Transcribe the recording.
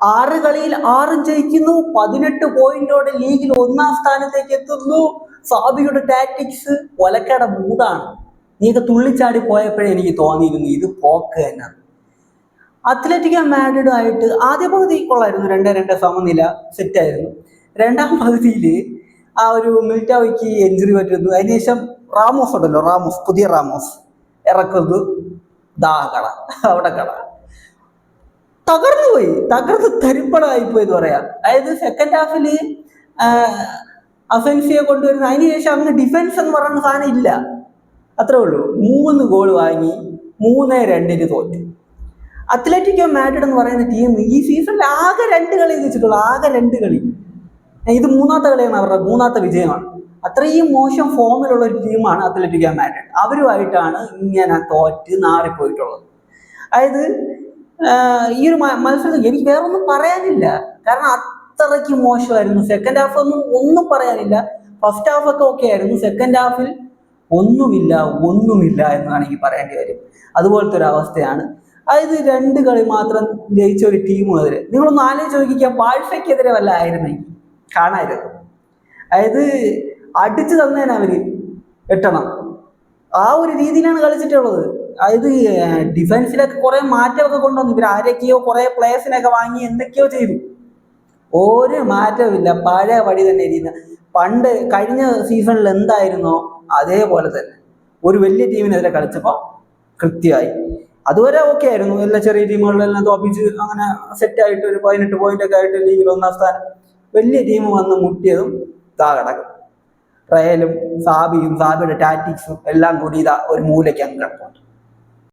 6 കളിയിൽ 6 ജയിക്കുന്നു, 18 പോയിന്റോടെ ലീഗിൽ 1-ാം സ്ഥാനത്തേക്ക് എത്തുന്നു. സാബിയുടെ ടാക്ടിക്സ് ഒലക്കട മൂടാണ്. നീയൊക്കെ തുള്ളിച്ചാടി പോയപ്പോഴേ എനിക്ക് തോന്നിയിരുന്നു ഇത് പോക്ക് തന്നെ. അത്ലറ്റിക്കോ മാഡ്രിഡുമായിട്ട് ആദ്യ പകുതി കൊള്ളായിരുന്നു, 2-2 സമനില സെറ്റായിരുന്നു. രണ്ടാം പകുതിയിൽ ആ ഒരു മിൽറ്റാവോയ്ക്ക് ഇഞ്ചുറി പറ്റുന്നു. അതിനുശേഷം റാമോസ് ഉണ്ടല്ലോ, പുതിയ റാമോസ് ഇറക്കുന്നു. കട അവിടെ കട തകർന്ന് തരിപ്പണമായിപ്പോയി എന്ന് പറയാം. അതായത് സെക്കൻഡ് ഹാഫിൽ അസെൻസിയെ കൊണ്ടുവരുന്ന, അതിനുശേഷം അങ്ങ് ഡിഫൻസ് എന്ന് പറയുന്ന സാധനം ഇല്ല. അത്രേ ഉള്ളൂ. 3 ഗോൾ വാങ്ങി 3-2 തോറ്റു. അത്ലറ്റിക്കോ മാഡ്രിഡ് എന്ന് പറയുന്ന ടീം ഈ സീസണിൽ ആകെ 2 കളി ജയിച്ചിട്ടുള്ളൂ, ആകെ 2 കളി. ഇത് 3-ാമത്തെ കളിയാണ്, അവരുടെ 3-ാമത്തെ വിജയമാണ്. അത്രയും മോശം ഫോമിലുള്ള ഒരു ടീമാണ് അത്ലറ്റിക്കോ മാഡ്രിഡ്. അവരുമായിട്ടാണ് ഇങ്ങനെ തോറ്റ് നാറിപ്പോയിട്ടുള്ളത്. അതായത് ഈ ഒരു മത്സരത്തിൽ എനിക്ക് വേറെ ഒന്നും പറയാനില്ല, കാരണം അത്രയ്ക്ക് മോശമായിരുന്നു. സെക്കൻഡ് ഹാഫ് ഒന്നും പറയാനില്ല. ഫസ്റ്റ് ഹാഫ് ഒക്കെ ഓക്കെ ആയിരുന്നു, സെക്കൻഡ് ഹാഫിൽ ഒന്നുമില്ല എന്നാണ് എനിക്ക് പറയേണ്ടി വരും. അതുപോലത്തെ ഒരു അവസ്ഥയാണ്. അതായത് 2 കളി മാത്രം ജയിച്ച ഒരു ടീമുമെതിരെ നിങ്ങളൊന്ന് ആലോചിച്ച് നോക്കിക്കാൻ, ബാഴ്സയ്ക്കെതിരെ വല്ല ആയിരുന്നെങ്കിൽ കാണായിരുന്നു. അതായത് അടിച്ചു തന്നേനെ അവര് എട്ടണം. ആ ഒരു രീതിയിലാണ് കളിച്ചിട്ടുള്ളത്. അതായത് ഡിഫൻസിലൊക്കെ കുറെ മാറ്റമൊക്കെ കൊണ്ടുവന്നു. ഇവർ ആരൊക്കെയോ കുറെ പ്ലേയേഴ്സിനൊക്കെ വാങ്ങി എന്തൊക്കെയോ ചെയ്തു. ഒരു മാറ്റമില്ല, പഴയ പടി തന്നെ ഇരിക്കുന്നത്. പണ്ട് കഴിഞ്ഞ സീസണിൽ എന്തായിരുന്നോ അതേപോലെ തന്നെ ഒരു വലിയ ടീമിനെതിരെ കളിച്ചപ്പോൾ കൃത്യമായി. അതുവരെ ഓക്കെ ആയിരുന്നു, എല്ലാ ചെറിയ ടീമുകളിലെല്ലാം തോപ്പിച്ച് അങ്ങനെ സെറ്റായിട്ട് ഒരു 18 പോയിന്റൊക്കെ ആയിട്ട് ലീഗിൽ 1-ാം സ്ഥാനം. വലിയ ടീം വന്ന് മുട്ടിയതും കിടക്കും. റയലും സാബിയുടെ ടാറ്റിക്സും എല്ലാം കൂടി ഒരു മൂലയ്ക്ക് അങ്ങ് കിടപ്പുണ്ട്.